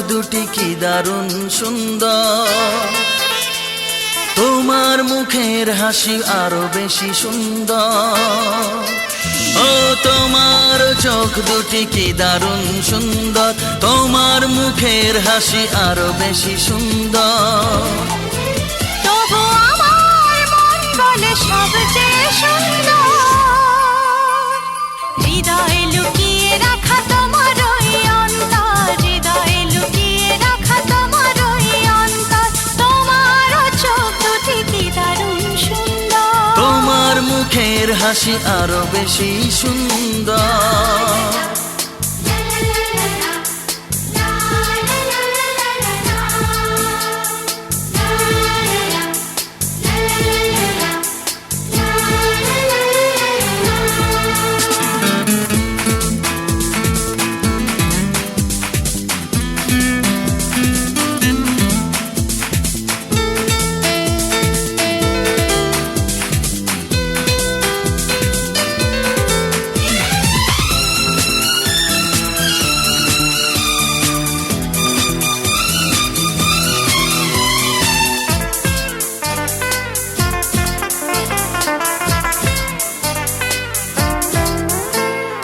দুটি কি দারুণ সুন্দর, তোমার মুখের হাসি আরো বেশি সুন্দর। ও তোমার চোখ দুটি কি দারুণ সুন্দর, তোমার মুখের হাসি আরো বেশি সুন্দর। তবু আমার মন বলে সবচেয়ে সুন্দর, হৃদয়ে লুকিয়ে রাখা তোমার ওই অন্তর, হৃদয়ে লুকিয়ে রাখা তোমার ওই অন্তর। তোমার চোখ দুটি কি দারুণ সুন্দর, তোমার মুখের হাসি আরো বেশি সুন্দর।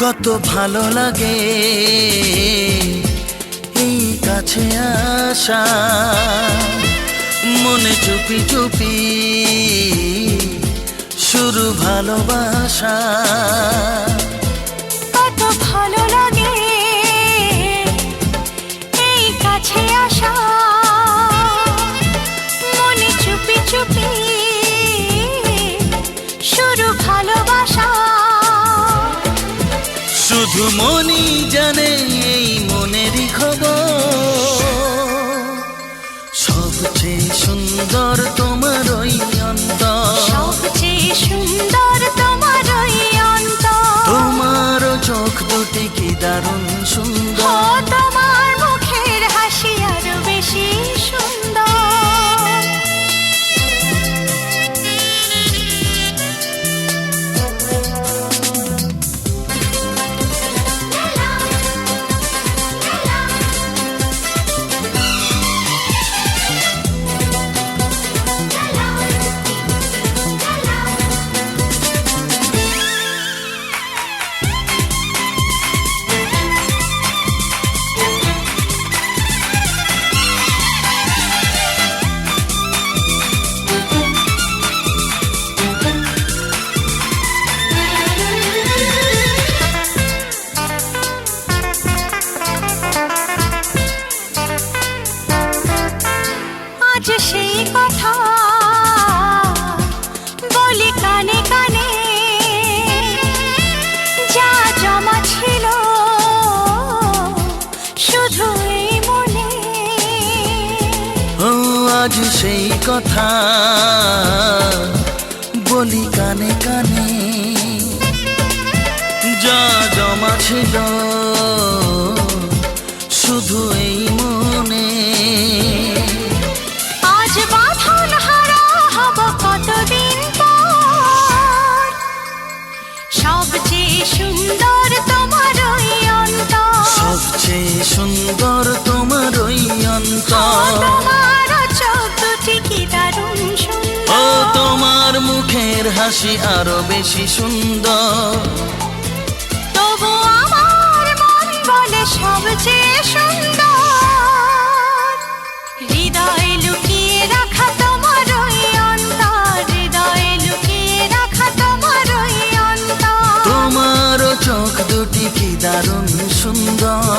কত ভালো লাগে এই কাছে আসা, মনে চুপি চুপি শুরু ভালোবাসা। কত ভালো লাগে এই কাছে আসা, মনে চুপি চুপি শুরু ভালোবাসা। শুধু মনই জানে এই মনেরই খবর, সবচেয়ে সুন্দর তোমার ওই অন্তর, সবচেয়ে সুন্দর তোমার ওই অন্তর। তোমার চোখ দুটি কি দারুণ ও সুন্দর, তোমার মুখের হাসি আরো বেশি সুন্দর। আজ সেই কথা বলি কানে কানে, যা জমা ছিল শুধু এই মনে। ও আজ সেই কথা বলি কানে কানে, যা জমা ছিল শুধু এই মনে। আজ বাঁধন হারা হব কতদিন পর, সবচেয়ে সুন্দর তোমার ওই অন্তর, সবচেয়ে সুন্দর তোমার ওই অন্তর। তোমার চোখ দুটি কি দারুণ ও সুন্দর, তোমার মুখের হাসি আরো বেশি সুন্দর। তবু আমার মন বলে সবচেয়ে সুন্দর, হৃদয়ে লুকিয়ে রাখা তোমার ওই অন্তর, হৃদয়ে লুকিয়ে রাখা তোমার ওই অন্তর। তোমার চোখ দুটি কি দারুণ সুন্দর।